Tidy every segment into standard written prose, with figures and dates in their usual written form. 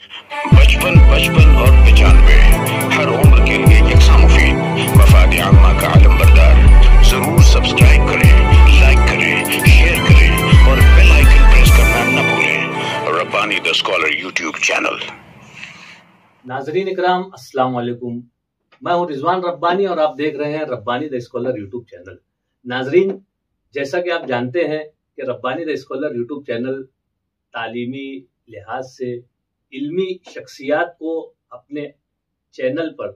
बचपन 55 और 95 हर उम्र के लिए यकसा मुफीद। मफाद आम्मा का आलम बरदार। जरूर सब्सक्राइब करें, लाइक करें, शेयर करें और बेल आइकन प्रेस करना न भूलें। Rabbani the scholar YouTube channel. नाजरीन इकराम, अस्सलाम वालेकुम। मैं हूं रिजवान रब्बानी और आप देख रहे हैं Rabbani the scholar YouTube channel. नाजरीन, जैसा कि आप जानते हैं कि Rabbani the scholar YouTube channel तालीमी लिहाज से इल्मी शख्सियात को अपने चैनल पर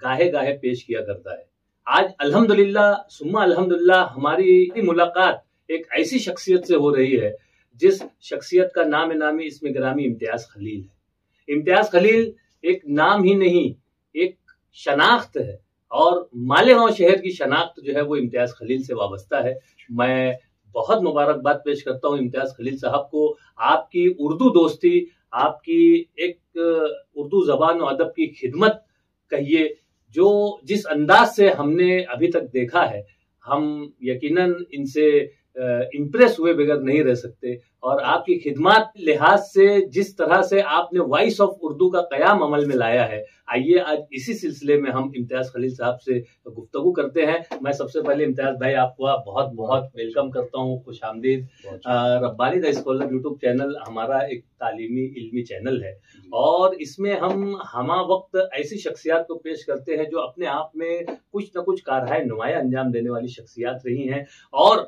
गाहे गाहे पेश किया करता है। आज अल्हम्दुलिल्लाह सुम्मा अल्हम्दुलिल्लाह हमारी मुलाकात एक ऐसी शख्सियत से हो रही है जिस शख्सियत का नाम नामी इसमें ग्रामी इम्तियाज खलील है। इम्तियाज खलील एक नाम ही नहीं, एक शनाख्त है और मालेगांव शहर की शनाख्त जो है वो इम्तियाज खलील से वाबस्ता है। मैं बहुत मुबारकबाद पेश करता हूँ इम्तियाज खलील साहब को। आपकी उर्दू दोस्ती, आपकी एक उर्दू जबान और अदब की खिदमत कहिए, जो जिस अंदाज से हमने अभी तक देखा है, हम यकीनन इनसे इम्प्रेस हुए बगैर नहीं रह सकते। और आपकी खिदमत लिहाज से जिस तरह से आपने वॉइस ऑफ उर्दू का कयाम अमल में लाया है, आइए आज इसी सिलसिले में हम इम्तियाज खलील साहब से गुफ्तगू करते हैं। मैं सबसे पहले इम्तियाज भाई आपको बहुत बहुत वेलकम करता हूँ, खुश आमदीद। Rabbani the scholar YouTube channel हमारा एक तालीमी इल्मी चैनल है और इसमें हम वक्त ऐसी शख्सियात को पेश करते हैं जो अपने आप में कुछ न कुछ कारहाय नुमाया अंजाम देने वाली शख्सियात रही हैं। और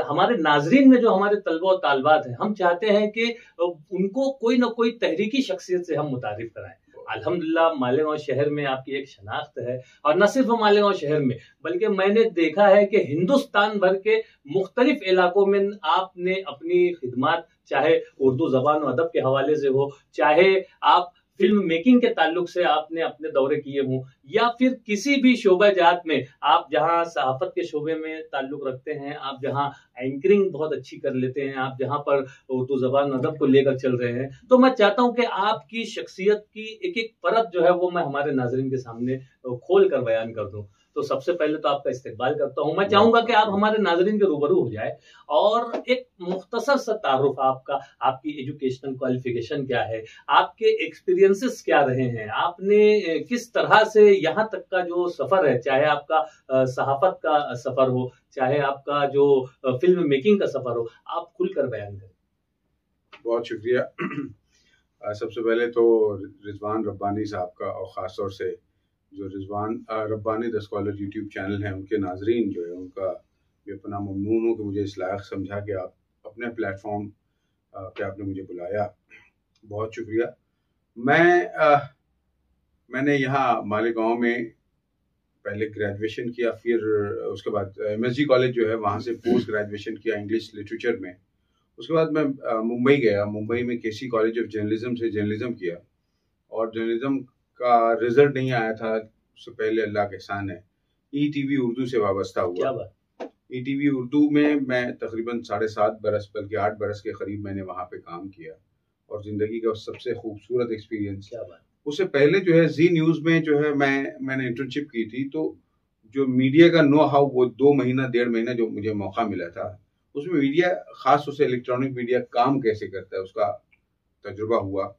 हमारे नाजरीन में जो हमारे तलबा और तालबात हैं, हम चाहते हैं कि उनको कोई ना कोई तहरीकी शख्सियत से हम मुतारिफ कराएं। अल्हम्दुलिल्लाह मालेगांव शहर में आपकी एक शनाख्त है और न सिर्फ मालेगांव शहर में बल्कि मैंने देखा है कि हिंदुस्तान भर के मुख्तलिफ इलाकों में आपने अपनी खिदमत, चाहे उर्दू जबान और अदब के हवाले से हो, चाहे आप फिल्म मेकिंग के ताल्लुक से आपने अपने दौरे किए हों, या फिर किसी भी शोबा जात में आप जहां सहाफत के शोबे में ताल्लुक रखते हैं, आप जहां एंकरिंग बहुत अच्छी कर लेते हैं, आप जहां पर उर्दू जबान अदब को लेकर चल रहे हैं, तो मैं चाहता हूं कि आपकी शख्सियत की एक एक परत जो है वो मैं हमारे नाजरीन के सामने खोल कर बयान कर दूं। तो सबसे पहले तो आपका इस्तकबाल करता हूं। मैं चाहूंगा कि आप हमारे नाजरीन के रूबरू हो जाए और एक मुख्तसर सा तारुफ आपका, आपकी एजुकेशनल क्वालिफिकेशन क्या है, आपके एक्सपीरियंसेस क्या रहे हैं, आपने किस तरह से यहाँ तक का जो सफर है, चाहे आपका सहाफत का सफर हो, चाहे आपका जो फिल्म मेकिंग का सफर हो, आप खुलकर बयान करें। बहुत शुक्रिया। सबसे पहले तो रिजवान रब्बानी साहब का और ख़ास तौर से जो Rizwan Rabbani the scholar YouTube channel है, उनके नाजरीन जो है, उनका बेपनाह ममनून हूँ कि मुझे इस लायक समझा कि आप अपने प्लेटफॉर्म पे आपने मुझे बुलाया। बहुत शुक्रिया। मैंने यहाँ मालेगांव में पहले ग्रेजुएशन किया, फिर उसके बाद MSG कॉलेज जो है वहाँ से पोस्ट ग्रेजुएशन किया इंग्लिश लिटरेचर में। उसके बाद मैं मुंबई गया। मुंबई में KC कॉलेज ऑफ जर्नलिज्म से जर्नलिज्म किया और जर्नलिज्म का रिजल्ट नहीं आया था, उससे पहले अल्लाह का एहसान है ETV उर्दू से वाबस्ता हुआ। ETV उर्दू में मैं तकरीबन 7.5 बरस बल्कि 8 बरस के करीब मैंने वहाँ पे काम किया और ज़िंदगी का सबसे खूबसूरत एक्सपीरियंस। उससे पहले जो है जी न्यूज़ में जो है मैंने इंटर्नशिप की थी, तो जो मीडिया का नो हाउ वो 2 महीना 1.5 महीना जो मुझे मौका मिला था, उसमें मीडिया ख़ास तौर से इलेक्ट्रॉनिक मीडिया काम कैसे करता है उसका तजुर्बा हुआ।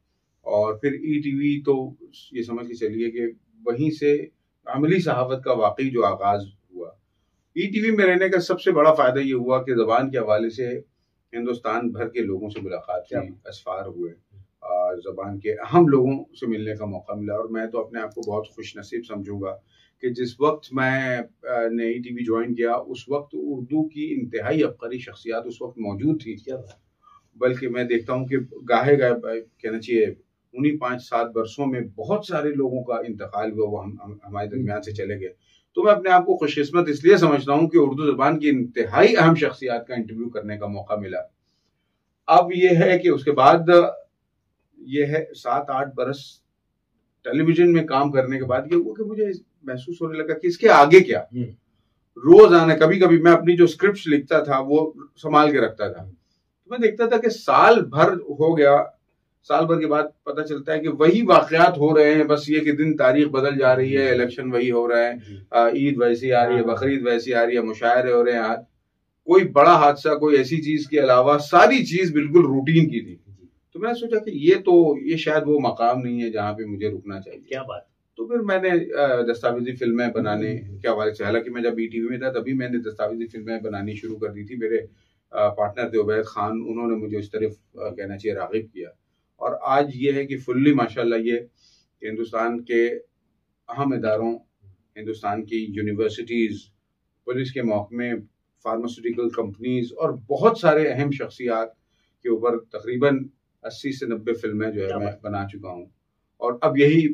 और फिर ETV तो ये समझ के चलिए कि वहीं से अमली सहाफत का वाकई जो आगाज़ हुआ। ETV में रहने का सबसे बड़ा फ़ायदा ये हुआ कि ज़बान के हवाले से हिंदुस्तान भर के लोगों से मुलाकात की, असफार हुए, ज़बान के अहम लोगों से मिलने का मौका मिला। और मैं तो अपने आप को बहुत खुश नसीब समझूंगा कि जिस वक्त मैंने ETV ज्वाइन किया उस वक्त उर्दू की इंतहाई अबकारी शख्सियात उस वक्त मौजूद थी। बल्कि मैं देखता हूँ कि गाहे कहना चाहिए उन्हीं 5-7 वर्षों में बहुत सारे लोगों का इंतकाल हुआ, वो हमारे दरमियान से चले गए। तो मैं अपने आप को खुशकिस्मत इसलिए समझता हूँ कि उर्दू ज़बान की इंतहाई अहम शख्सियात का इंटरव्यू करने का मौका मिला। अब ये है कि उसके बाद ये है 7-8 बरस टेलीविजन में काम करने के बाद ये हुआ कि मुझे महसूस होने लगा कि इसके आगे क्या। रोजाना कभी कभी मैं अपनी जो स्क्रिप्ट लिखता था वो संभाल के रखता था, तो मैं देखता था कि साल भर हो गया, साल भर के बाद पता चलता है कि वही वाकयात हो रहे हैं, बस ये कि दिन तारीख बदल जा रही है, इलेक्शन वही हो रहा है, ईद वैसी आ रही है, बकरीद वैसी आ रही है, मुशायरे हो रहे हैं। आज कोई बड़ा हादसा, कोई ऐसी चीज के अलावा सारी चीज बिल्कुल रूटीन की थी। तो मैंने सोचा कि ये शायद वो मकाम नहीं है जहाँ पे मुझे रुकना चाहिए। क्या बात। तो फिर मैंने दस्तावेजी फिल्में बनाने के हवाले से, हालांकि मैं जब ईटीवी में था तभी मैंने दस्तावेजी फिल्में बनानी शुरू कर दी थी। मेरे पार्टनर थे उबैद खान, उन्होंने मुझे इस तरफ कहना चाहिए राग़िब किया, और आज ये है कि फुल्ली माशाल्लाह ये हिंदुस्तान के अहम इदारों, हिंदुस्तान की यूनिवर्सिटीज़, पुलिस के महकमे, फार्मास्यूटिकल कंपनीज और बहुत सारे अहम शख्सियात के ऊपर तकरीबन 80 से 90 फिल्में जो है मैं बना चुका हूँ, और अब यही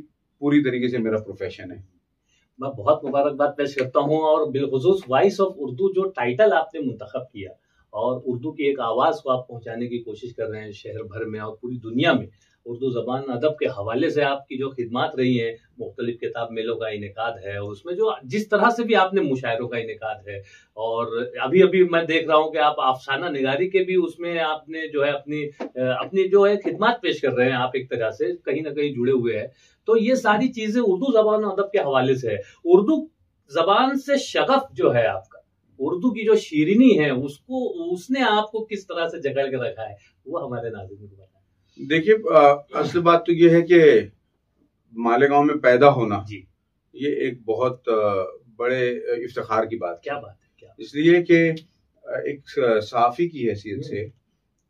पूरी तरीके से मेरा प्रोफेशन है। मैं बहुत मुबारकबाद पेश करता हूँ, और बिलखुसूस वॉइस ऑफ उर्दू जो टाइटल आपने मुंतखब किया और उर्दू की एक आवाज़ को आप पहुँचाने की कोशिश कर रहे हैं शहर भर में और पूरी दुनिया में, उर्दू ज़बान अदब के हवाले से आपकी जो खिदमात रही हैं, मुख्तलिफ किताब मेलों का इनेकाद है, और उसमें जो जिस तरह से भी आपने मुशायरों का इनेकाद है, और अभी अभी मैं देख रहा हूँ कि आप अफसाना निगारी के भी उसमें आपने जो है अपनी जो है खिदमात पेश कर रहे हैं, आप एक तरह से कहीं ना कहीं जुड़े हुए हैं। तो ये सारी चीज़ें उर्दू ज़बान अदब के हवाले से है। उर्दू ज़बान से शगफ जो है आपका, उर्दू की जो शीरीनी है उसने आपको किस तरह से जकड़ के रखा है, वो हमारे नाज़रीन को बताएं। देखिए, असली बात तो ये है कि मालेगांव में पैदा होना जी, ये एक बहुत बड़े इफ्तिखार की बात। क्या बात है, क्या? इसलिए कि एक सहाफ़ी की हैसियत से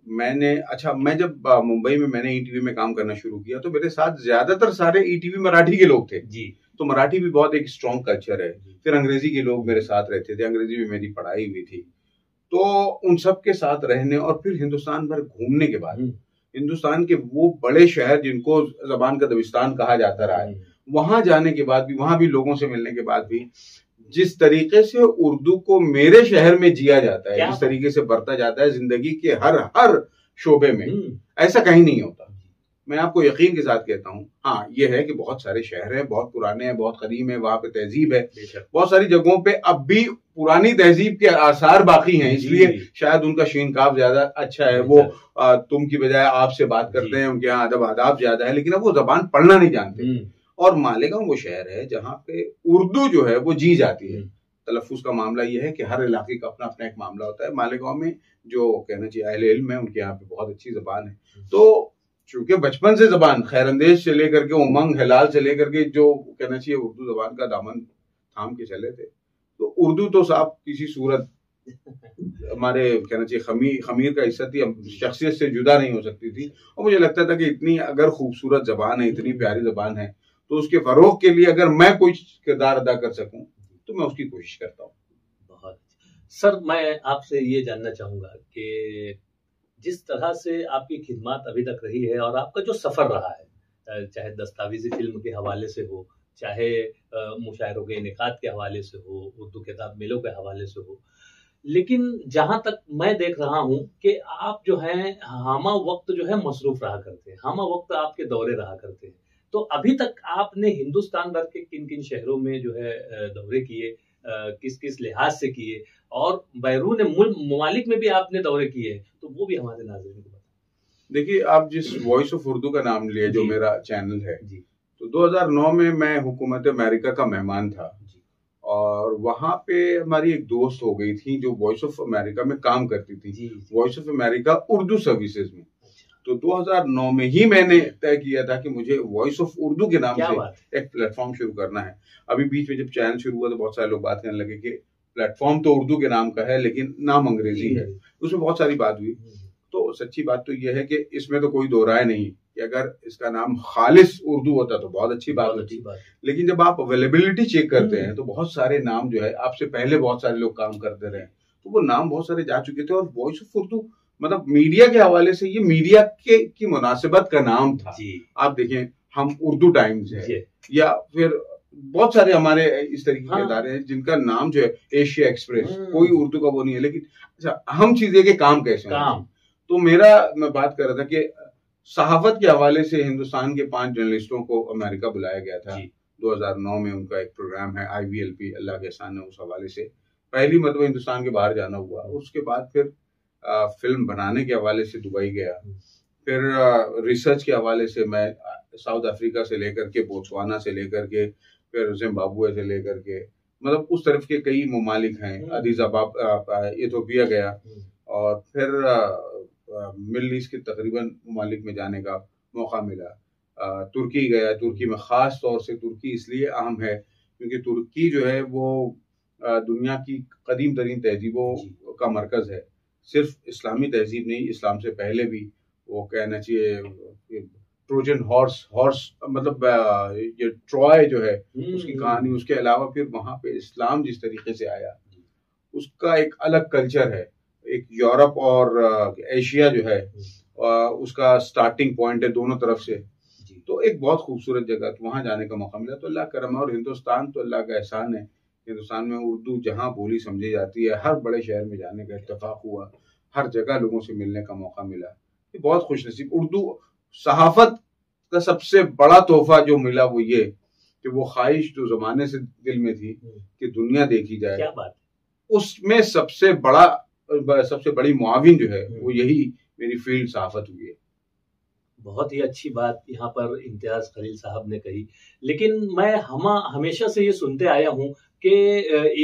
मैं जब मुंबई में मैंने ईटीवी में काम करना शुरू किया तो मेरे साथ ज्यादातर सारे ईटीवी मराठी के लोग थे जी। तो मराठी भी बहुत एक स्ट्रॉन्ग कल्चर है। फिर अंग्रेजी के लोग मेरे साथ रहते थे, अंग्रेजी में मेरी पढ़ाई हुई थी, तो उन सब के साथ रहने और फिर हिंदुस्तान भर घूमने के बाद, हिंदुस्तान के वो बड़े शहर जिनको ज़बान का दबिस्तान कहा जाता रहा है, वहां जाने के बाद भी, वहां भी लोगों से मिलने के बाद भी, जिस तरीके से उर्दू को मेरे शहर में जिया जाता है, जिस तरीके से बरता जाता है जिंदगी के हर शोबे में, ऐसा कहीं नहीं होता। मैं आपको यकीन के साथ कहता हूँ। हाँ, ये है कि बहुत सारे शहर हैं, बहुत पुराने हैं, बहुत कदीम है, वहां पे तहजीब है, बहुत सारी जगहों पे अब भी पुरानी तहजीब के आसार बाकी हैं, इसलिए शायद उनका शीनकाफ ज्यादा अच्छा है। वो तुम की बजाय आपसे बात करते हैं, उनके यहाँ अदब आदाब ज्यादा है, लेकिन अब वो जबान पढ़ना नहीं जानते। और मालेगांव वो शहर है जहाँ पे उर्दू जो है वो जी जाती है। तलफ़ुज़ का मामला ये है कि हर इलाके का अपना अपना एक मामला होता है। मालेगांव में जो कहना चाहिए अहले इल्म है, उनके यहाँ पे बहुत अच्छी जबान है। तो चूंकि बचपन से जबान खैरंदेश से लेकर के उमंग हिलाल से लेकर के जो कहना चाहिए उर्दू जबान का दामन थाम के चले थे, तो उर्दू तो साहब किसी सूरत हमारे कहना चाहिए खमीर का हिस्सा थी, शख्सियत से जुदा नहीं हो सकती थी। और मुझे लगता था कि इतनी अगर खूबसूरत जबान है, इतनी प्यारी जबान है, तो उसके फरोग के लिए अगर मैं कोई किरदार अदा कर सकूं तो मैं उसकी कोशिश करता हूँ। बहुत सर, मैं आपसे ये जानना चाहूंगा कि जिस तरह से आपकी खिदमत अभी तक रही है और आपका जो सफर रहा है, चाहे दस्तावेजी फिल्म के हवाले से हो, चाहे मुशायरों के इनेकाद के हवाले से हो, उर्दू किताब मेलों के हवाले से हो, लेकिन जहां तक मैं देख रहा हूं कि आप जो है हामा वक्त जो है मसरूफ रहा करते हैं, हामा वक्त आपके दौरे रहा करते हैं। तो अभी तक आपने हिंदुस्तान भर के किन किन शहरों में जो है दौरे किए, किस किस लिहाज से किए, और बैरून मुल्क ममालिक में भी आपने दौरे किए, तो वो भी हमारे नाज़रीन को बताएं। देखिए, आप जिस वॉइस ऑफ उर्दू का नाम लिए, जो मेरा चैनल है, तो 2009 में मैं हुकूमत अमेरिका का मेहमान था, और वहां पे हमारी एक दोस्त हो गई थी जो वॉइस ऑफ अमेरिका में काम करती थी, voice of America Urdu services में। तो 2009 में ही मैंने तय किया था कि मुझे वॉइस ऑफ उर्दू के नाम से एक प्लेटफॉर्म शुरू करना है। अभी बीच में जब चैनल शुरू हुआ तो बहुत सारे लोग बात करने लगे कि प्लेटफॉर्म तो उर्दू के नाम का है लेकिन नाम अंग्रेजी है, उसमें बहुत सारी बात हुई। तो सच्ची बात तो यह है कि इसमें तो कोई दो राय नहीं कि अगर इसका नाम खालिस उर्दू होता तो बहुत अच्छी बात होती, लेकिन जब आप अवेलेबिलिटी चेक करते हैं तो बहुत सारे नाम जो है, आपसे पहले बहुत सारे लोग काम करते रहे, तो वो नाम बहुत सारे जा चुके थे। और वॉइस ऑफ उर्दू मतलब मीडिया के हवाले से ये मीडिया की मुनासिबत का नाम था। आप देखें, हम उर्दू टाइम्स है, या फिर बहुत सारे हमारे इस तरीके के इदारे हैं जिनका नाम जो है एशिया एक्सप्रेस, कोई उर्दू का वो नहीं है, लेकिन अच्छा अहम चीज है कि काम कैसे काम। तो मैं बात कर रहा था कि सहाफत के हवाले से हिंदुस्तान के 5 जर्नलिस्टों को अमेरिका बुलाया गया था 2009 में। उनका एक प्रोग्राम है IVLP, अल्लाह के एहसान है, उस हवाले से पहली मरतबा हिंदुस्तान के बाहर जाना हुआ। उसके बाद फिर फिल्म बनाने के हवाले से दुबई गया, फिर रिसर्च के हवाले से मैं साउथ अफ्रीका से लेकर के, बोत्सवाना से लेकर के, फिर जिम्बाब्वे से लेकर के, मतलब उस तरफ के कई ममालिक हैं, अदीस अबाब इथियोपिया गया, और फिर मिडल ईस्ट के तकरीबन ममालिक में जाने का मौका मिला। तुर्की गया। तुर्की में ख़ास तौर से तुर्की इसलिए अहम है क्योंकि तुर्की जो है वो दुनिया की कदीम तरीन तहजीबों का मरकज़ है। सिर्फ इस्लामी तहजीब नहीं, इस्लाम से पहले भी वो कहना चाहिए ट्रोजन हॉर्स मतलब ये ट्रॉय जो है उसकी कहानी, उसके अलावा फिर वहाँ पे इस्लाम जिस तरीके से आया उसका एक अलग कल्चर है। एक यूरोप और एशिया जो है उसका स्टार्टिंग पॉइंट है दोनों तरफ से। तो एक बहुत खूबसूरत जगह, तो वहाँ जाने का मौका मिला तो अल्लाह करम है। और हिंदुस्तान तो अल्लाह का एहसान है, हिंदुस्तान में उर्दू जहाँ बोली समझी जाती है, हर बड़े शहर में जाने का इत्तेफाक हुआ, हर जगह लोगों से मिलने का मौका मिला। ये बहुत खुशनसीब। उर्दू सहाफत का सबसे बड़ा तोहफा जो मिला वो ये कि वो ख्वाहिश जो जमाने से दिल में थी कि दुनिया देखी जाए, क्या बात, उसमें सबसे बड़ी मुआविन जो है वो यही मेरी फील्ड सहाफत हुई है। बहुत ही अच्छी बात यहाँ पर इम्तियाज खलील साहब ने कही। लेकिन मैं हमेशा से ये सुनते आया हूँ कि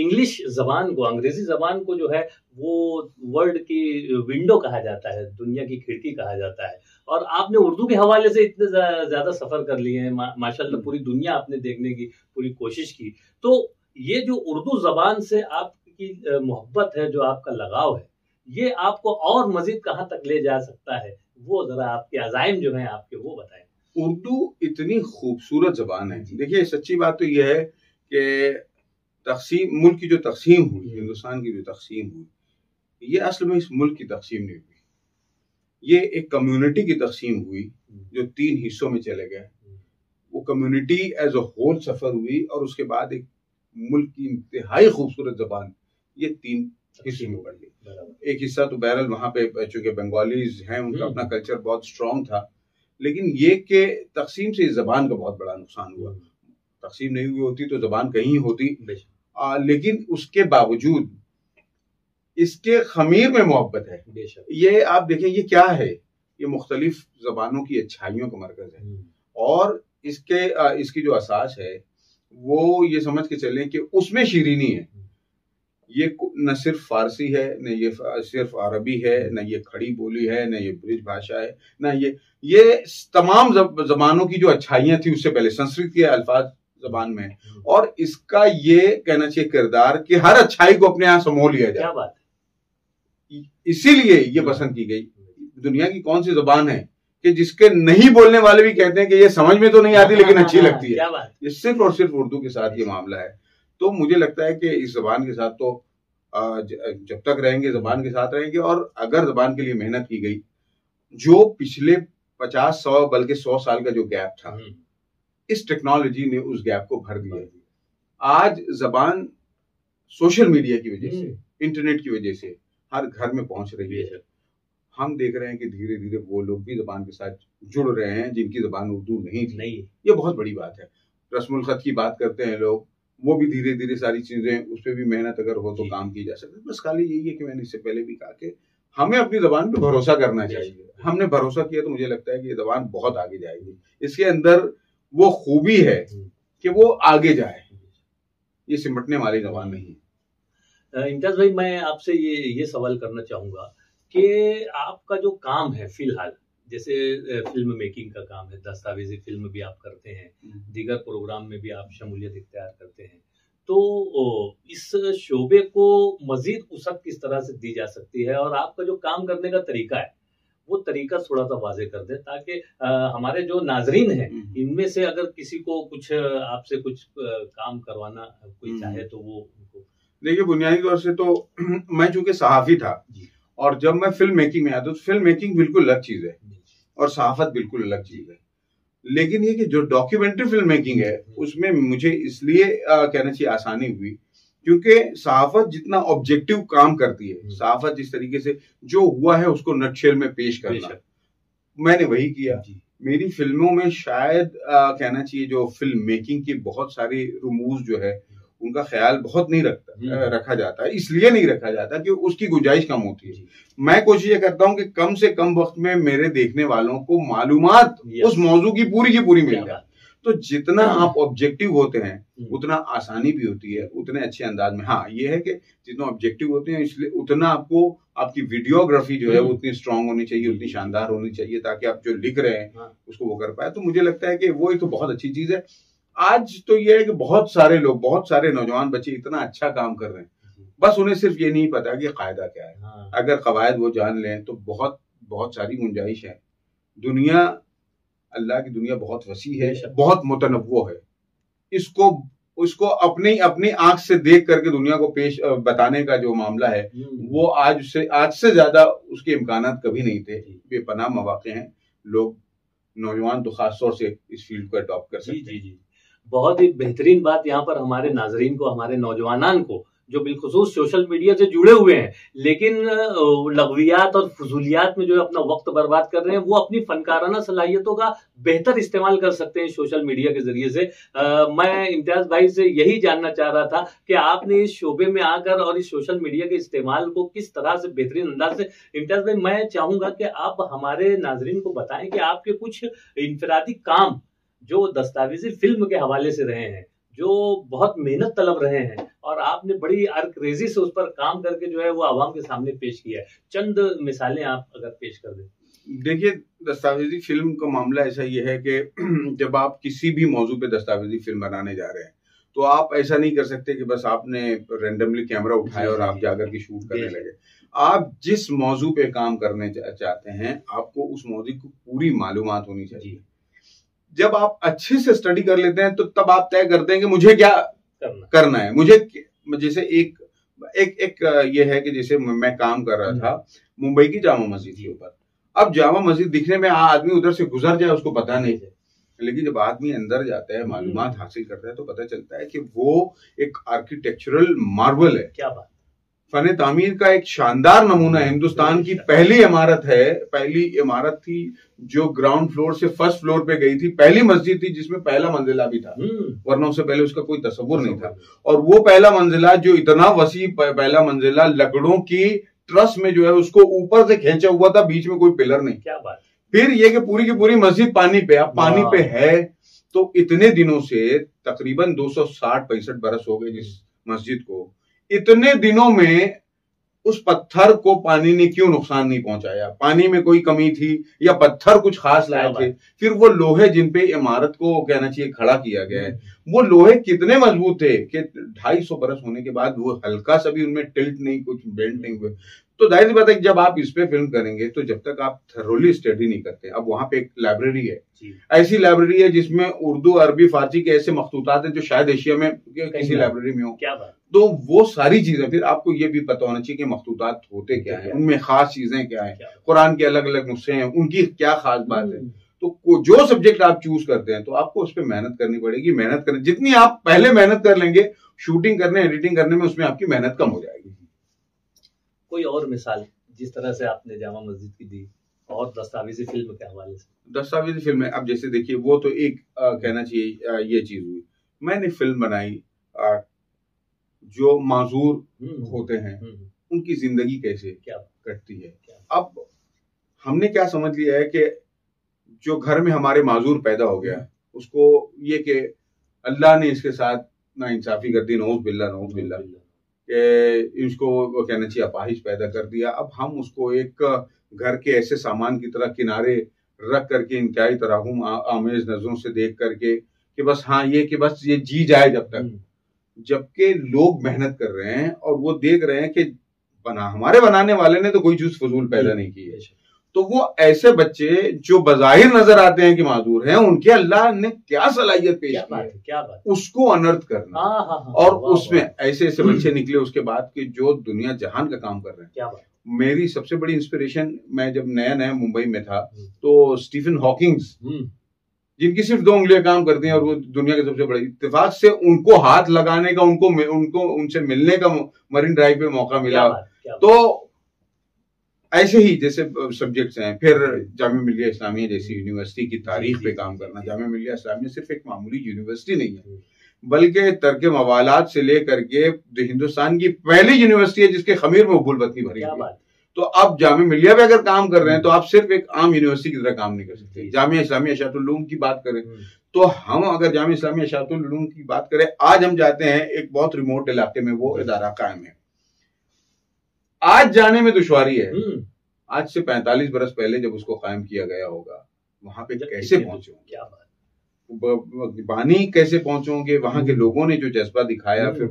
इंग्लिश जबान को, अंग्रेजी जबान को जो है वो वर्ल्ड की विंडो कहा जाता है, दुनिया की खिड़की कहा जाता है। और आपने उर्दू के हवाले से इतने ज्यादा सफर कर लिए हैं, माशाल्लाह पूरी दुनिया आपने देखने की पूरी कोशिश की। तो ये जो उर्दू जबान से आपकी मोहब्बत है, जो आपका लगाव है, ये आपको और मजीद कहाँ तक ले जा सकता है, वो जरा आपके अज़ाइम जो हैं आपके वो बताएं। उर्दू इतनी खूबसूरत जबान है। देखिए सच्ची बात तो यह है कि मुल्क की जो तकसीम हुई, हिंदुस्तान की जो तकसीम हुई, ये असल में इस मुल्क की तकसीम नहीं हुई, ये एक कम्युनिटी की तकसीम हुई जो 3 हिस्सों में चले गए। वो कम्युनिटी एज अ होल सफर हुई और उसके बाद एक मुल्क की इंतहाई खूबसूरत जबान ये 3 हिस्सों में बढ़ गई। एक हिस्सा तो बहरहाल वहां पे चूंकि बंगालीज हैं, उनका अपना कल्चर बहुत स्ट्रॉन्ग था, लेकिन ये कि तकसीम से इस जबान का बहुत बड़ा नुकसान हुआ। तकसीम नहीं हुई होती तो जबान कहीं होती, लेकिन उसके बावजूद इसके खमीर में मोहब्बत है। ये आप देखें, ये क्या है, ये मुख्तलिफ जबानों की अच्छाइयों का मरकज है। और इसकी जो असास है वो ये समझ के चलें कि उसमें शीरीनी है। ये न सिर्फ फारसी है, न ये सिर्फ अरबी है, न ये खड़ी बोली है, न ये ब्रिज भाषा है, न ये तमाम जबानों की जो अच्छाइयां थी उससे पहले संस्कृत के अल्फाज जबान में, और इसका ये कहना चाहिए किरदार कि हर अच्छाई को अपने यहाँ समो लिया जाए। क्या बात, इसीलिए ये पसंद की गई। दुनिया की कौन सी जबान है कि जिसके नहीं बोलने वाले भी कहते हैं कि ये समझ में तो नहीं आती लेकिन अच्छी लगती है। ये सिर्फ और सिर्फ उर्दू के साथ ये मामला है। तो मुझे लगता है कि इस जबान के साथ तो जब तक रहेंगे जबान के साथ रहेंगे, और अगर जबान के लिए मेहनत की गई, जो पिछले 50-100 बल्कि 100 साल का जो गैप था, इस टेक्नोलॉजी ने उस गैप को भर दिया। आज जबान सोशल मीडिया की वजह से, इंटरनेट की वजह से हर घर में पहुंच रही है। हम देख रहे हैं कि धीरे धीरे वो लोग भी जबान के साथ जुड़ रहे हैं जिनकी जबान उर्दू नहीं थी। ये बहुत बड़ी बात है। रस्मुल खत की बात करते हैं लोग, वो भी धीरे धीरे सारी चीजें, उस पर भी मेहनत अगर हो तो काम की जा सकती है। बस खाली यही है कि मैंने इससे पहले भी कहा कि हमें अपनी जबान पे भरोसा करना चाहिए। हमने भरोसा किया तो मुझे लगता है कि ये जबान बहुत आगे जाएगी। इसके अंदर वो खूबी है कि वो आगे जाए, ये सिमटने वाली जबान नहीं है। इम्तियाज भाई, मैं आपसे ये सवाल करना चाहूंगा कि आपका जो काम है फिलहाल, जैसे फिल्म मेकिंग का काम है, दस्तावेजी फिल्म भी आप करते हैं, दीगर प्रोग्राम में भी आप शमूलियत इख्तियार करते हैं, तो इस शोबे को मजीद वसअत किस तरह से दी जा सकती है, और आपका जो काम करने का तरीका है वो तरीका थोड़ा सा वाजे कर दे, ताकि हमारे जो नाजरीन हैं इनमें से अगर किसी को कुछ आपसे कुछ काम करवाना कोई चाहे तो वो उनको। देखिए, बुनियादी तौर से तो मैं चूंकि सहाफी था, और जब मैं फिल्म मेकिंग में आया तो फिल्म मेकिंग बिल्कुल अलग चीज है और सहाफत बिल्कुल अलग चीज है। लेकिन ये कि जो डॉक्यूमेंट्री फिल्म मेकिंग है उसमें मुझे इसलिए कहना चाहिए आसानी हुई क्योंकि सहाफत जितना ऑब्जेक्टिव काम करती है, सहाफत जिस तरीके से जो हुआ है उसको नटशेल में पेश करना, मैंने वही किया। मेरी फिल्मों में शायद कहना चाहिए जो फिल्म मेकिंग की बहुत सारी रुमूज जो है उनका ख्याल बहुत नहीं रखा जाता है। इसलिए नहीं रखा जाता कि उसकी गुंजाइश कम होती है। मैं कोशिश ये करता हूँ कि कम से कम वक्त में मेरे देखने वालों को मालूमात उस मौजू की पूरी मिल जाए। तो जितना आप ऑब्जेक्टिव होते हैं उतना आसानी भी होती है, उतने अच्छे अंदाज में। हाँ, ये है कि जितना ऑब्जेक्टिव होते हैं इसलिए उतना आपको आपकी वीडियोग्राफी जो है वो उतनी स्ट्रांग होनी चाहिए, उतनी शानदार होनी चाहिए, ताकि आप जो लिख रहे हैं उसको वो कर पाए। तो मुझे लगता है कि वो एक तो बहुत अच्छी चीज है। आज तो ये है कि बहुत सारे लोग, बहुत सारे नौजवान बच्चे इतना अच्छा काम कर रहे हैं, बस उन्हें सिर्फ ये नहीं पता कि कायदा क्या है। अगर कवायद वो जान लें तो बहुत बहुत सारी गुंजाइश है। दुनिया, अल्लाह की दुनिया बहुत वसी है, बहुत मुतनव्वो है। उसको अपनी अपनी आंख से देख करके दुनिया को पेश बताने का जो मामला है वो आज से ज्यादा उसके इम्कानात कभी नहीं थे। बेपनाह मौके हैं, लोग नौजवान तो खास तौर से इस फील्ड को अडॉप्ट कर सकते हैं। जी, बहुत ही बेहतरीन बात यहाँ पर हमारे नाजरीन को, हमारे नौजवानान को जो बिलखुसूस सोशल मीडिया से जुड़े हुए हैं लेकिन लग़वियात और फजूलियात में जो है अपना वक्त बर्बाद कर रहे हैं, वो अपनी फनकाराना सलाहियतों का बेहतर इस्तेमाल कर सकते हैं सोशल मीडिया के जरिए से। मैं इम्तियाज भाई से यही जानना चाह रहा था कि आपने इस शोबे में आकर और इस सोशल मीडिया के इस्तेमाल को किस तरह से बेहतरीन अंदाज से, इम्तियाज भाई मैं चाहूंगा कि आप हमारे नाजरीन को बताएं कि आपके कुछ इनफरादी काम जो दस्तावेजी फिल्म के हवाले से रहे हैं, जो बहुत मेहनत तलब रहे हैं और आपने बड़ी अरक्रेजी से उस पर काम करके जो है वो आवाम के सामने पेश किया है, चंद मिसालें आप अगर पेश कर दें। देखिए, दस्तावेजी फिल्म का मामला ऐसा ये है कि जब आप किसी भी मौजू पे दस्तावेजी फिल्म बनाने जा रहे हैं तो आप ऐसा नहीं कर सकते कि बस आपने रैंडमली कैमरा उठाया और आप जाकर के शूट करने लगे। आप जिस मौजू पे काम करने चाहते हैं आपको उस मौजू की पूरी मालूमात होनी चाहिए। जब आप अच्छे से स्टडी कर लेते हैं तो तब आप तय करते हैं कि मुझे क्या करना है। मुझे जैसे एक ये है कि जैसे मैं काम कर रहा था मुंबई की जामा मस्जिद के ऊपर। अब जामा मस्जिद दिखने में आदमी उधर से गुजर जाए उसको पता नहीं है, लेकिन जब आदमी अंदर जाता है, मालूमात हासिल करता है तो पता चलता है कि वो एक आर्किटेक्चरल मार्वल है। क्या बात, फन तामीर का एक शानदार नमूना है। हिंदुस्तान की पहली इमारत है, पहली इमारत थी जो ग्राउंड फ्लोर से फर्स्ट फ्लोर पे गई थी, पहली मस्जिद थी जिसमें पहला मंजिला भी था, वरना उससे पहले उसका कोई तस्वुर नहीं था। और वो पहला मंजिला जो इतना वसी पहला मंजिला लकड़ों की ट्रस में जो है उसको ऊपर से खींचा हुआ था, बीच में कोई पिलर नहीं। क्या बात। फिर ये कि पूरी की पूरी मस्जिद पानी पे, अब पानी पे है तो इतने दिनों से तकरीबन 260-65 बरस हो गए जिस मस्जिद को, इतने दिनों में उस पत्थर को पानी ने क्यों नुकसान नहीं पहुंचाया? पानी में कोई कमी थी या पत्थर कुछ खास लाए थे? फिर वो लोहे जिन पे इमारत को कहना चाहिए खड़ा किया गया है, वो लोहे कितने मजबूत थे कि 250 बरस होने के बाद वो हल्का सा भी उनमें टिल्ट नहीं, कुछ बेंड नहीं हुए। तो जाहिर सी बात है कि जब आप इस पे फिल्म करेंगे तो जब तक आप थरोली स्टडी नहीं करते। अब वहां पे एक लाइब्रेरी है, ऐसी लाइब्रेरी है जिसमें उर्दू, अरबी, फारसी के ऐसे मखतूतात हैं जो शायद एशिया में किसी लाइब्रेरी में हो। क्या बात। तो वो सारी चीजें, फिर आपको ये भी पता होना चाहिए कि मखतूतात होते क्या है, उनमें खास चीजें क्या है, कुरान के अलग अलग नुस्खे हैं, उनकी क्या खास बात है। तो जो सब्जेक्ट आप चूज करते हैं तो आपको उस पर मेहनत करनी पड़ेगी। मेहनत करने जितनी आप पहले मेहनत कर लेंगे, शूटिंग करने, एडिटिंग करने में उसमें आपकी मेहनत कम हो जाएगी। कोई और मिसाल जिस तरह से आपने जामा मस्जिद की दी और दस्तावेजी फिल्म के हवाले से? दस्तावेजी फिल्म है, अब जैसे देखिए वो तो एक कहना चाहिए ये चीज हुई। मैंने फिल्म बनाई जो माजूर होते हैं उनकी जिंदगी कैसे क्या कटती है। अब हमने क्या समझ लिया है कि जो घर में हमारे माजूर पैदा हो गया उसको ये कि अल्लाह ने इसके साथ ना इंसाफी कर दी, नऊज़ बिल्लाह, इसको कहना चाहिए अपाहिज पैदा कर दिया। अब हम उसको एक घर के ऐसे सामान की तरह किनारे रख करके इंतहाई तराहुम आमेज नजरों से देख करके कि बस हाँ ये कि बस ये जी जाए जब तक, जबकि लोग मेहनत कर रहे हैं और वो देख रहे हैं कि हमारे बनाने वाले ने तो कोई चीज फजूल पैदा नहीं की है। तो वो ऐसे बच्चे जो बज़ाहिर नजर आते हैं कि माजूर हैं, उनके अल्लाह ने क्या सलाहियत पेश की है, क्या बात, उसको अनर्थ करना। और उसमें ऐसे ऐसे बच्चे निकले उसके बाद के जो दुनिया जहान का काम कर रहे हैं। क्या बात। मेरी सबसे बड़ी इंस्पिरेशन, मैं जब नया मुंबई में था तो स्टीफन हॉकिंग्स, जिनकी सिर्फ 2 उंगलियां काम करती हैं और वो दुनिया के सबसे बड़े, इत्तेफाक से उनको हाथ लगाने का, उनको उनसे मिलने का मरीन ड्राइव पे मौका मिला। तो ऐसे ही जैसे सब्जेक्ट्स हैं। फिर जामिया मिलिया इस्लामिया जैसी यूनिवर्सिटी की तारीख पे काम करना। जामिया मिलिया इस्लामिया सिर्फ एक मामूली यूनिवर्सिटी नहीं है, बल्कि तर्क मवालात से लेकर के हिंदुस्तान की पहली यूनिवर्सिटी है जिसके खमीर में उबुल बत्ती भरी है। तो आप जामिया मिलिया में अगर काम कर रहे हैं तो आप सिर्फ एक आम यूनिवर्सिटी की तरह काम नहीं कर सकते। जामिया इस्लामिया अशातुल उलूम की बात करें तो हम अगर जामिया इस्लामिया अशातुल उलूम की बात करें, आज हम जाते हैं एक बहुत रिमोट इलाके में, वो इदारा कायम है, आज जाने में दुश्वारी है। आज से 45 बरस पहले जब उसको कायम किया गया होगा, वहां पे कैसे पहुंचे होंगे, क्या बात, बानी कैसे पहुंचोगे, वहां के लोगों ने जो जज्बा दिखाया, फिर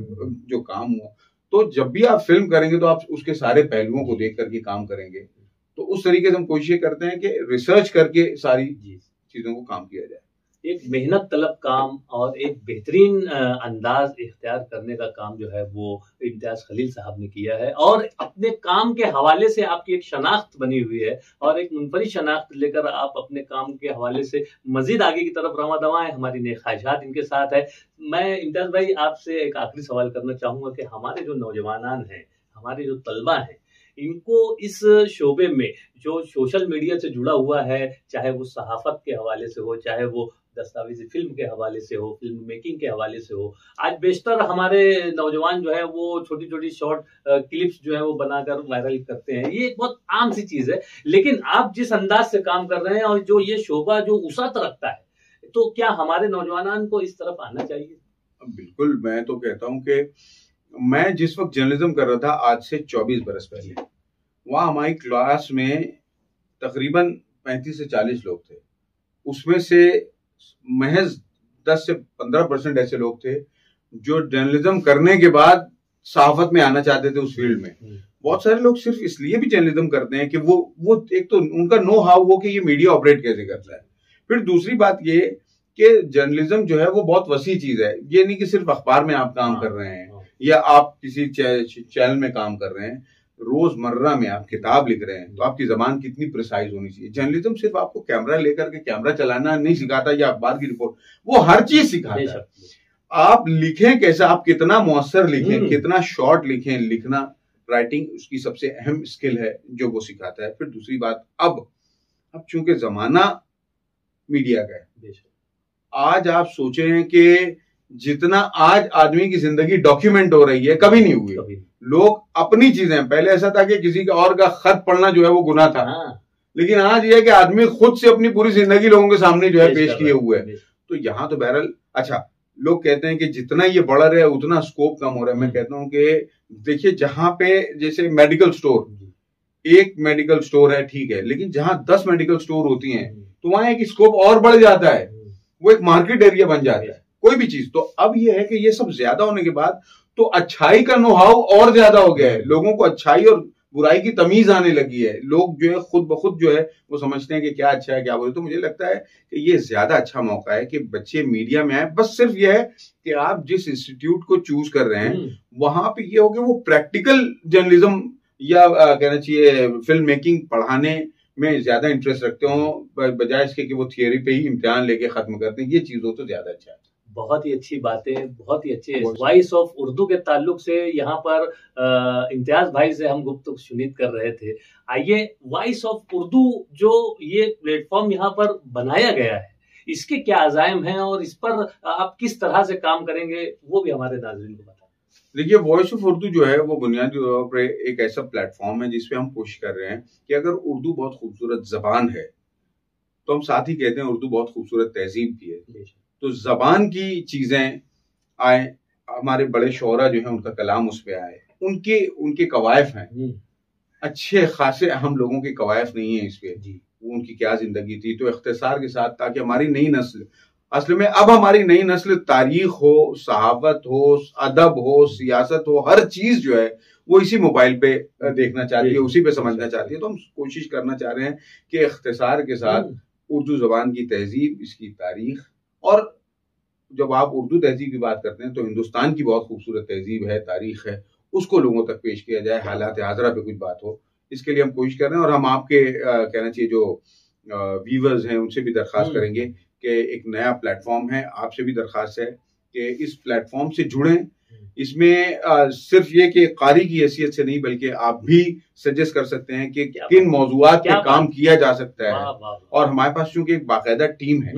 जो काम हुआ। तो जब भी आप फिल्म करेंगे तो आप उसके सारे पहलुओं को देख करके काम करेंगे। तो उस तरीके से हम कोशिश करते हैं कि रिसर्च करके सारी चीजों को काम किया जाए। एक मेहनत तलब काम और एक बेहतरीन अंदाज इख्तियार करने का काम जो है वो इम्तियाज खलील साहब ने किया है, और अपने काम के हवाले से आपकी एक शनाख्त बनी हुई है, और एक मुनफरिद शनाख्त लेकर आप अपने काम के हवाले से मजीद आगे की तरफ रवां दवा है। हमारी नेक ख्वाहिशात इनके साथ है। मैं इम्तियाज भाई आपसे एक आखिरी सवाल करना चाहूंगा कि हमारे जो नौजवान हैं, हमारे जो तलबा हैं, इनको इस शोबे में जो सोशल मीडिया से जुड़ा हुआ है, चाहे वो सहाफत के हवाले से हो, चाहे वो दस्तावेजी फिल्म के हवाले से हो, फिल्म मेकिंग के हवाले से हो, आज बेशतर हमारे नौजवान जो है वो छोटी छोटी शॉर्ट क्लिप्स जो है वो बनाकर वायरल करते हैं। ये एक बहुत आम सी चीज है, लेकिन आप जिस अंदाज से काम कर रहे हैं और जो ये शोबा जो उसात रखता है, तो क्या हमारे नौजवान को इस तरफ आना चाहिए? बिल्कुल, मैं तो कहता हूँ कि मैं जिस वक्त जर्नलिज्म कर रहा था आज से 24 बरस पहले, वहाँ हमारी क्लास में तकरीबन 35 से 40 लोग थे। उसमें से महज 10 से 15% ऐसे लोग थे जो जर्नलिज्म करने के बाद सहाफत में आना चाहते थे उस फील्ड में। बहुत सारे लोग सिर्फ इसलिए भी जर्नलिज्म करते हैं कि वो एक तो उनका नो हाउ वो कि ये मीडिया ऑपरेट कैसे करता है। फिर दूसरी बात ये कि जर्नलिज्म जो है वो बहुत वसी चीज है। ये नहीं कि सिर्फ अखबार में आप काम कर रहे हैं या आप किसी चैनल में काम कर रहे हैं, रोजमर्रा में आप किताब लिख रहे हैं तो आपकी जबान कितनी प्रिसाइज होनी चाहिए। जर्नलिज्म सिर्फ आपको कैमरा लेकर के कैमरा चलाना नहीं सिखाता या अखबार की रिपोर्ट, वो हर चीज सिखाता है। आप लिखें कैसे, आप कितना मुअस्सर लिखें, कितना शॉर्ट लिखें, लिखना, राइटिंग उसकी सबसे अहम स्किल है जो वो सिखाता है। फिर दूसरी बात, अब चूंकि जमाना मीडिया का है, आज आप सोचे हैं कि जितना आज आदमी की जिंदगी डॉक्यूमेंट हो रही है कभी नहीं हुई। लोग अपनी चीजें, पहले ऐसा था कि किसी का और का खत पढ़ना जो है वो गुनाह था, लेकिन आज ये है कि आदमी खुद से अपनी पूरी जिंदगी लोगों के सामने जो है पेश किए हुए है। तो यहाँ तो बहरहाल अच्छा, लोग कहते हैं कि जितना ये बढ़ रहा है उतना स्कोप कम हो रहा है। मैं कहता हूँ कि देखिए, जहां पे जैसे मेडिकल स्टोर, एक मेडिकल स्टोर है ठीक है, लेकिन जहां 10 मेडिकल स्टोर होती हैं तो वहां एक स्कोप और बढ़ जाता है, वो एक मार्केट एरिया बन जाता है कोई भी चीज। तो अब ये है कि ये सब ज्यादा होने के बाद तो अच्छाई का नो हाउ और ज्यादा हो गया है, लोगों को अच्छाई और बुराई की तमीज आने लगी है। लोग जो है खुद ब खुद जो है वो समझते हैं कि क्या अच्छा है क्या बुरा। तो मुझे लगता है कि ये ज्यादा अच्छा मौका है कि बच्चे मीडिया में आए। बस सिर्फ ये है कि आप जिस इंस्टीट्यूट को चूज कर रहे हैं वहां पे ये हो कि वो प्रैक्टिकल जर्नलिज्म या कहना चाहिए फिल्म मेकिंग पढ़ाने में ज्यादा इंटरेस्ट रखते हो, बजाय इसके कि वो थियरी पे ही इम्तिहान लेके खत्म करते हैं। ये चीज हो तो ज्यादा अच्छा है। बहुत ही अच्छी बातें, बहुत ही अच्छे। वॉइस ऑफ उर्दू के ताल्लुक से यहाँ पर इम्तियाज भाई से हम गुफ्तगू सुनीत कर रहे थे। आइए, वॉइस ऑफ उर्दू जो ये प्लेटफॉर्म यहाँ पर बनाया गया है, इसके क्या अज़ाइम हैं और इस पर आप किस तरह से काम करेंगे, वो भी हमारे नाज़रीन को बताएं। देखिए, वॉइस ऑफ उर्दू जो है वो बुनियादी तौर पर एक ऐसा प्लेटफॉर्म है जिसपे हम कोशिश कर रहे हैं कि अगर उर्दू बहुत खूबसूरत जबान है तो हम साथ ही कहते हैं उर्दू बहुत खूबसूरत तहजीब भी है। तो जबान की चीजें आए, हमारे बड़े शोरा जो है उनका कलाम उस पे आए, उनके कवायफ हैं अच्छे खासे, हम लोगों के कवायफ नहीं है इस पे, उनकी क्या जिंदगी थी। तो इख्तिसार के साथ, ताकि हमारी नई नस्ल, असल में अब हमारी नई नस्ल तारीख हो, सहावत हो, अदब हो, सियासत हो, हर चीज जो है वो इसी मोबाइल पे देखना चाहती है, उसी पे समझना चाहती है। तो हम कोशिश करना चाह रहे हैं कि इख्तिसार के साथ उर्दू जबान की तहजीब, इसकी तारीख, और जब आप उर्दू तहजीब की बात करते हैं तो हिंदुस्तान की बहुत खूबसूरत तहजीब है, तारीख है, उसको लोगों तक पेश किया जाए, हालात हाजरा पे कुछ बात हो। इसके लिए हम कोशिश कर रहे हैं और हम आपके कहना चाहिए जो व्यूअर्स हैं उनसे भी दरख्वास्त करेंगे कि एक नया प्लेटफॉर्म है, आपसे भी दरख्वास्त है कि इस प्लेटफॉर्म से जुड़ें। इसमें सिर्फ ये कि कारी की हैसियत से नहीं, बल्कि आप भी सजेस्ट कर सकते हैं कि किन मौजूआत पे काम किया जा सकता है। और हमारे पास चूंकि एक बाकायदा टीम है,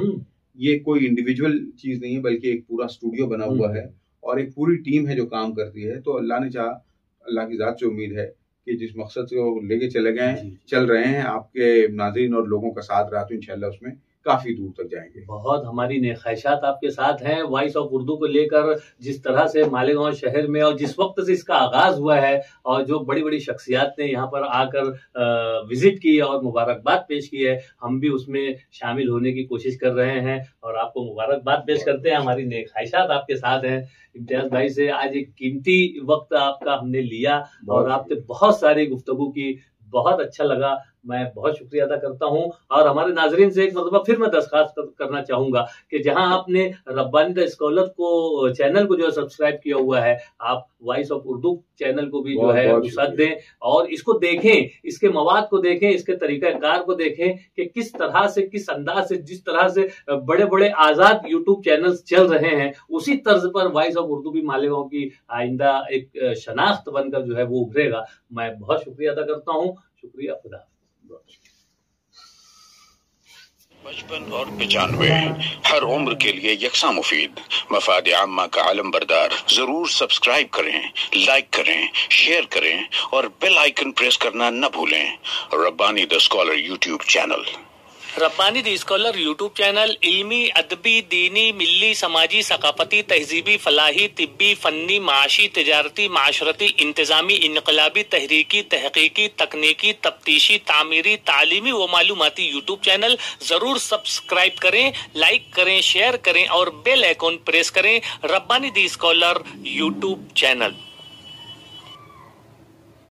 ये कोई इंडिविजुअल चीज नहीं है, बल्कि एक पूरा स्टूडियो बना हुआ है और एक पूरी टीम है जो काम करती है। तो अल्लाह ने चाहा, अल्लाह की जात से उम्मीद है कि जिस मकसद से वो लेके चल रहे हैं, आपके नाज़रीन और लोगों का साथ रहा तो इंशाल्लाह उसमें काफी दूर तक जाएंगे। बहुत हमारी ख्वाहिशात आपके साथ हैं। वॉइस ऑफ उर्दू को लेकर जिस तरह से मालेगांव शहर में और जिस वक्त से इसका आगाज हुआ है और जो बड़ी बड़ी शख्सियात ने यहाँ पर आकर विजिट की और मुबारकबाद पेश की है, हम भी उसमें शामिल होने की कोशिश कर रहे हैं और आपको मुबारकबाद पेश करते हैं। हमारी ख्वाहिशात आपके साथ हैं। इम्तियाज भाई से आज एक कीमती वक्त आपका हमने लिया और आपसे बहुत सारी गुफ्तगू की, बहुत अच्छा लगा। मैं बहुत शुक्रिया अदा करता हूं और हमारे नाजरीन से एक मरतबा फिर मैं दरख्वास्त करना चाहूंगा कि जहां आपने रब्बानी द स्कॉलर को चैनल को जो सब्सक्राइब किया हुआ है, आप वॉइस ऑफ उर्दू चैनल को भी जो है वसअत दें और इसको देखें, इसके मवाद को देखें, इसके तरीकाकार को देखें कि किस तरह से, किस अंदाज से, जिस तरह से बड़े बड़े आजाद यूट्यूब चैनल्स चल रहे हैं, उसी तर्ज पर वॉइस ऑफ उर्दू भी मालेगांव की आइंदा एक शनाख्त बनकर जो है वो उभरेगा। मैं बहुत शुक्रिया अदा करता हूँ। शुक्रिया, खुदा। 55 और 95 हर उम्र के लिए यकसा मुफीद, मफाद आम्मा का आलम बरदार। जरूर सब्सक्राइब करें, लाइक करें, शेयर करें और बेल आइकन प्रेस करना न भूलें। Rabbani the scholar YouTube channel. Rabbani the scholar YouTube channel इल्मी, अदबी, दीनी, मिल्ली, समाजी, सकाफती, तहजीबी, फलाही, तिब्बी, फन्नी, माशी, तिजारती, माशरती, इंतजामी, इनकलाबी, तहरीकी, तहकीकी, तकनीकी, तफ्तीशी, तामीरी, तालीमी व मालूमाती यूट्यूब चैनल। जरूर सब्सक्राइब करें, लाइक करें, शेयर करें और बेल आइकन प्रेस करें। Rabbani the scholar YouTube channel.